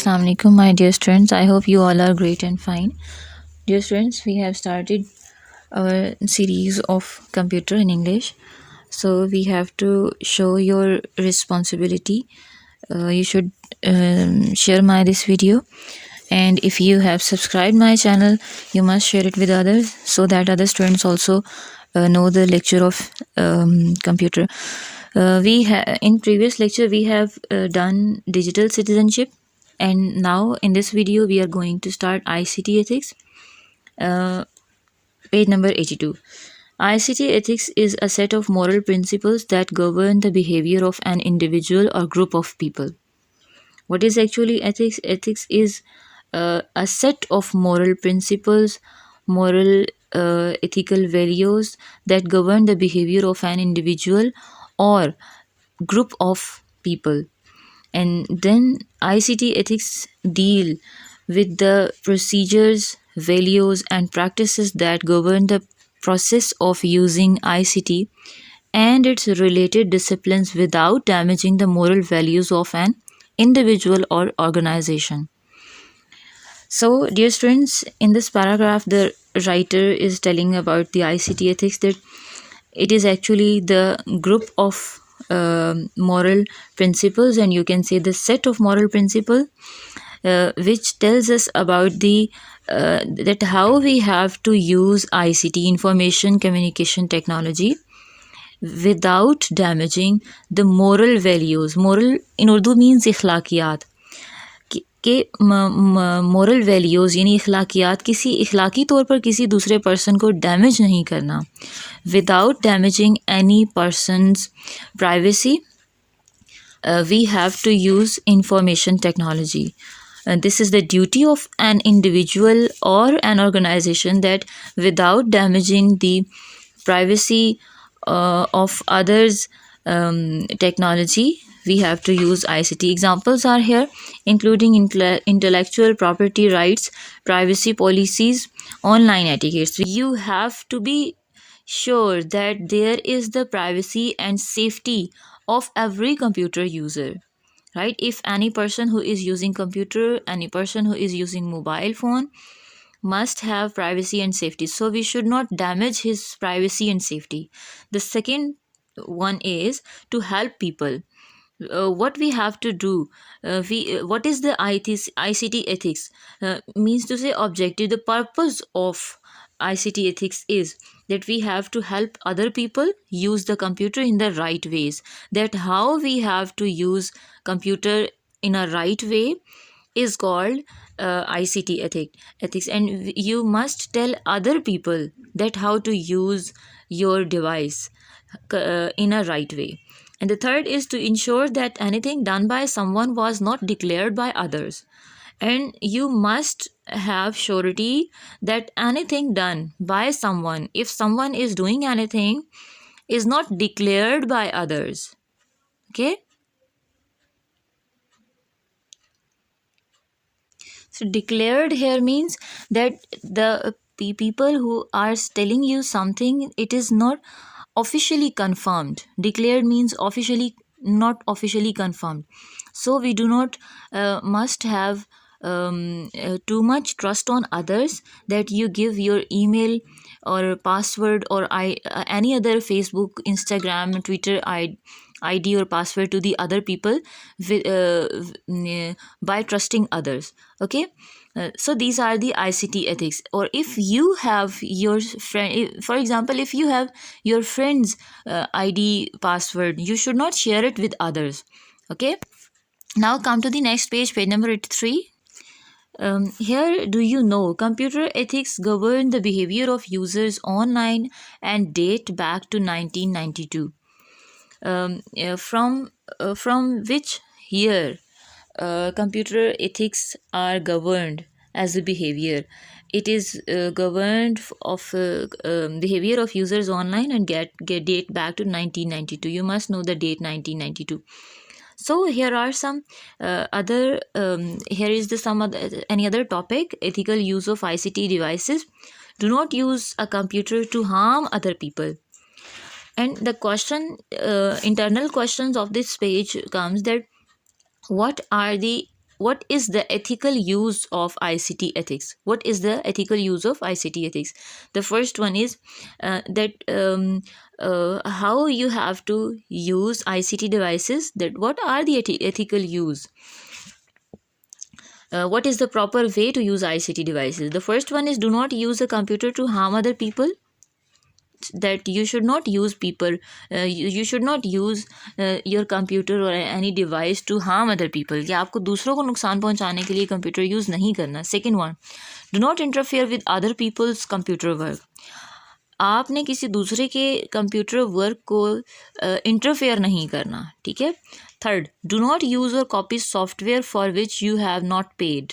Assalamu alaikum, my dear students. I hope you all are great and fine. Dear students, we have started our series of computer in English. So we have to show your responsibility. You should share my this video, and if you have subscribed my channel, you must share it with others so that other students also know the lecture of computer. In previous lecture we have done digital citizenship, and now in this video we are going to start ICT ethics, page number 82. ICT ethics is a set of moral principles that govern the behavior of an individual or group of people. What is actually ethics? Ethics is a set of moral principles, moral ethical values that govern the behavior of an individual or group of people. And then ICT ethics deal with the procedures, values, and practices that govern the process of using ICT and its related disciplines without damaging the moral values of an individual or organization. So, dear students, in this paragraph, the writer is telling about the ICT ethics, that it is actually the group of moral principles, and you can say the set of moral principles which tells us about the that how we have to use ICT, information communication technology, without damaging the moral values. Moral in Urdu means ikhlaqiyat. कि moral values यानी इखलाकियात किसी इखलाकी तौर पर किसी दूसरे person को damage नहीं करना, without damaging any persons privacy we have to use information technology. This is the duty of an individual or an organization, that without damaging the privacy of others' technology, we have to use ICT. Examples are here, including intellectual property rights, privacy policies, online etiquettes. You have to be sure that there is the privacy and safety of every computer user, right? If any person who is using computer, any person who is using mobile phone, must have privacy and safety, so we should not damage his privacy and safety. The second one is to help people. What we have to do, what is the ICT ethics? Means to say objective, the purpose of ICT ethics is that we have to help other people use the computer in the right ways. That how we have to use computer in a right way is called ICT ethics, and you must tell other people that how to use your device in a right way. And the third is to ensure that anything done by someone was not declared by others. And you must have surety that anything done by someone, if someone is doing anything, is not declared by others. Okay? So declared here means that the people who are telling you something, it is not officially confirmed. Declared means officially, not officially confirmed. So we do not must have too much trust on others, that you give your email or password or any other Facebook, Instagram, Twitter ID or password to the other people by trusting others. Okay. So these are the ICT ethics. Or if you have your friend, for example, if you have your friend's ID password, you should not share it with others. Okay. Now come to the next page, page number 83. Here, do you know, computer ethics govern the behavior of users online and date back to 1992. From which year computer ethics are governed as a behavior? It is governed of behavior of users online and get date back to 1992. You must know the date 1992. So here are some other here is the some other, any other topic: ethical use of ICT devices. Do not use a computer to harm other people. And the question, internal questions of this page comes that what are the what is the ethical use of ICT ethics? What is the ethical use of ICT ethics? The first one is that how you have to use ICT devices. That what are the ethical use? What is the proper way to use ICT devices? The first one is do not use a computer to harm other people. That you should not use people, you should not use your computer or any device to harm other people, कि आपको दूसरों को नुकसान पहुंचाने के लिए computer use नहीं करना. Second one, do not interfere with other people's computer work. आपने किसी दूसरे के कंप्यूटर वर्क को इंटरफेयर नहीं करना, ठीक है. थर्ड, डू नॉट यूज़ और copy software for which you have not paid.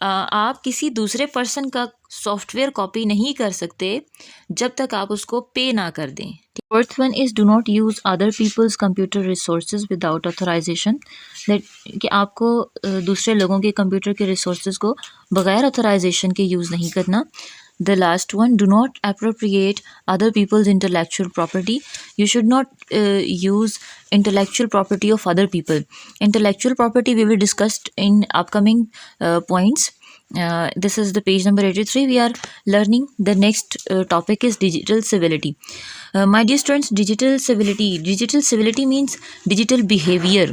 आप किसी दूसरे पर्सन का सॉफ्टवेयर कॉपी नहीं कर सकते जब तक आप उसको पे ना कर दें. Fourth one is do not use other people's computer resources without authorization. That कि आपको दूसरे लोगों के कंप्यूटर के रिसोर्सेज को बगैर ऑथराइजेशन के यूज़ नहीं करना. The last one, do not appropriate other people's intellectual property. You should not use intellectual property of other people. Intellectual property we will discuss in upcoming points. This is the page number 83. We are learning the next topic is digital civility. My dear students, digital civility means digital behavior.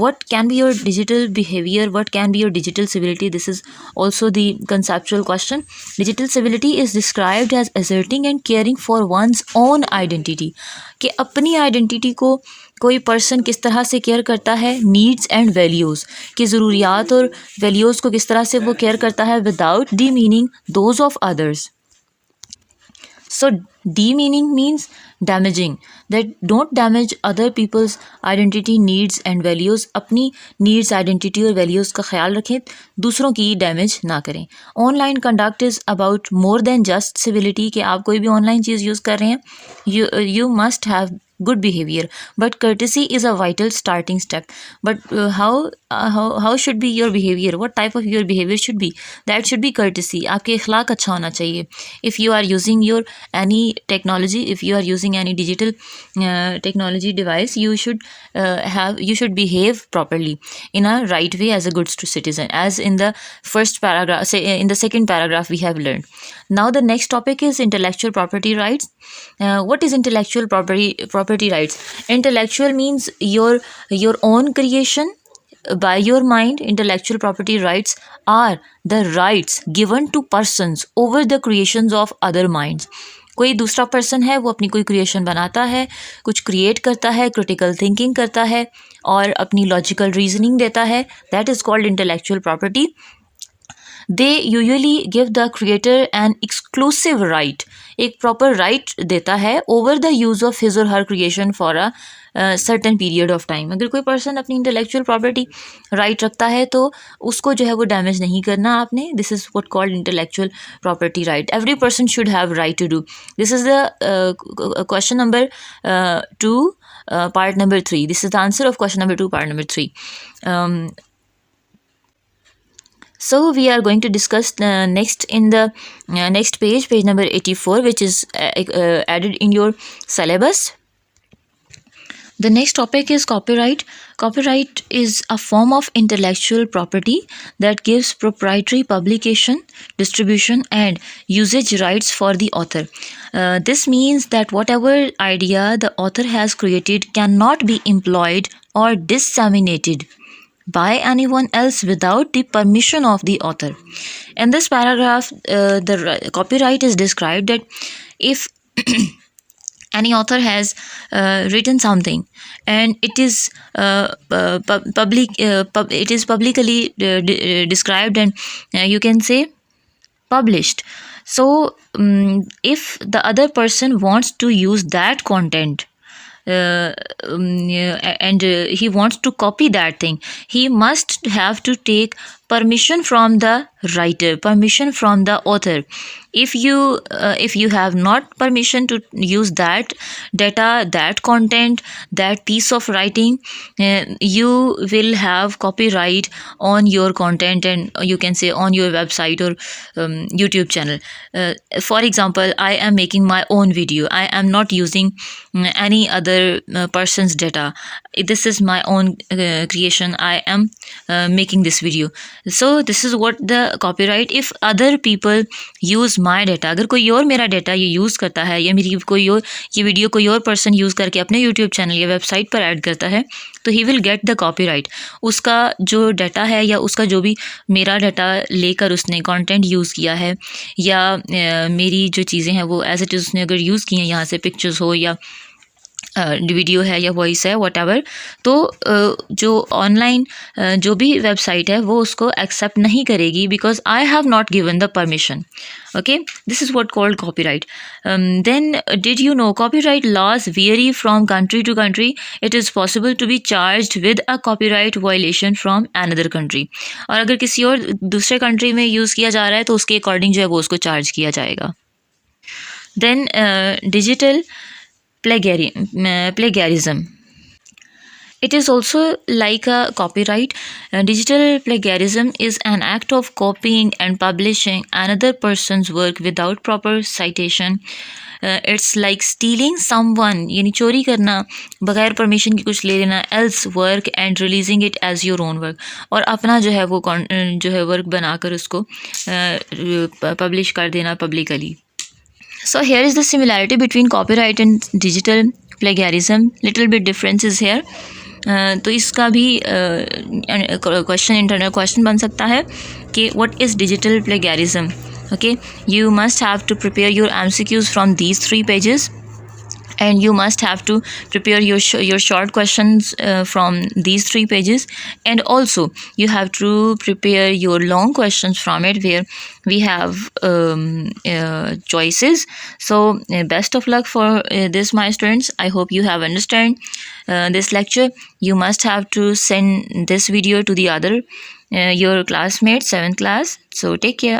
What can be your digital behavior? What can be your digital civility? This is also the conceptual question. Digital civility is described as asserting and caring for one's own identity. कि अपनी identity को कोई person किस तरह से care करता है, needs and values की ज़रूरियात और वैल्यूज़ को किस तरह से वो केयर करता है without demeaning those of others. So demeaning means damaging. That don't damage other people's identity, needs and values. अपनी needs, identity और values का ख्याल रखें, दूसरों की डैमेज ना करें. Online conduct is about more than just civility. कि आप कोई भी ऑनलाइन चीज़ यूज़ कर रहे हैं, you must have good behavior, but courtesy is a vital starting step. But how should be your behavior? What type of your behavior should be? That should be courtesy. आपके अखलाक अच्छा होना चाहिए. If you are using your any technology, if you are using any digital technology device, you should behave properly in a right way as a good citizen, as in the first paragraph, say in the second paragraph we have learned. Now the next topic is intellectual property rights. What is intellectual property rights? Intellectual means your own creation by your mind. Intellectual property rights are the rights given to persons over the creations of other minds. कोई दूसरा person है, वो अपनी कोई creation बनाता है, कुछ create करता है, क्रिटिकल थिंकिंग करता है और अपनी लॉजिकल रीजनिंग देता है. That is called intellectual property. They usually give the creator an exclusive right. एक प्रॉपर राइट देता है over the use of his or her creation for a certain period of time. अगर कोई person अपनी intellectual property right रखता है तो उसको जो है वो डैमेज नहीं करना आपने. This is what called intellectual property right. Every person should have right to do. This is the question number 2 part number 3. This is the answer of question number 2 part number 3. So we are going to discuss next in the next page number 84, which is added in your syllabus. The next topic is copyright. Copyright is a form of intellectual property that gives proprietary publication, distribution and usage rights for the author. This means that whatever idea the author has created cannot be employed or disseminated by anyone else without the permission of the author. In this paragraph, the copyright is described that if any author has written something and it is publicly described and you can say published. So if the other person wants to use that content and he wants to copy that thing, he must have to take permission from the writer, permission from the author. If you have not permission to use that data, that content, that piece of writing, you will have copyright on your content, and you can say on your website or YouTube channel. For example, I am making my own video, I am not using any other person's data. This is my own creation, I am making this video. So this is what the copyright. If other people use my data, अगर कोई और मेरा data ये use करता है, या मेरी कोई और ये वीडियो कोई और पर्सन यूज़ करके अपने यूट्यूब चैनल या वेबसाइट पर ऐड करता है, तो he will get the copyright. उसका जो डाटा है, या उसका जो भी मेरा डाटा लेकर उसने कंटेंट यूज़ किया है, या मेरी जो चीज़ें हैं वो एज इट इज़ उसने अगर यूज़ की हैं, यहाँ से पिक्चर्स हो या वीडियो है या वॉइस है, वट तो जो ऑनलाइन जो भी वेबसाइट है वो उसको एक्सेप्ट नहीं करेगी, because I have not given the permission. Okay, this is what called copyright. Then did you know copyright laws vary from country to country? It is possible to be charged with a copyright violation from another country. और अगर किसी और दूसरे country में use किया जा रहा है तो उसके अकॉर्डिंग जो है वो उसको चार्ज किया जाएगा. Then digital plagiarism. It is also like a copyright. Digital plagiarism is an act of copying and publishing another person's work without proper citation. It's like stealing someone, यानी चोरी करना बगैर परमिशन की कुछ ले लेना, else work and releasing it as your own work, और अपना जो है वो जो है वर्क बनाकर उसको पब्लिश कर देना publicly. So here is the similarity between copyright and digital plagiarism. Little bit difference is here. तो इसका भी क्वेश्चन, इंटरनल क्वेश्चन बन सकता है कि what is digital plagiarism. Okay, you must have to prepare your MCQs from these 3 pages, and you must have to prepare your short questions from these 3 pages, and also you have to prepare your long questions from it, where we have choices. So best of luck for this, my students. I hope you have understand this lecture. You must have to send this video to the other your classmates, 7th class. So take care.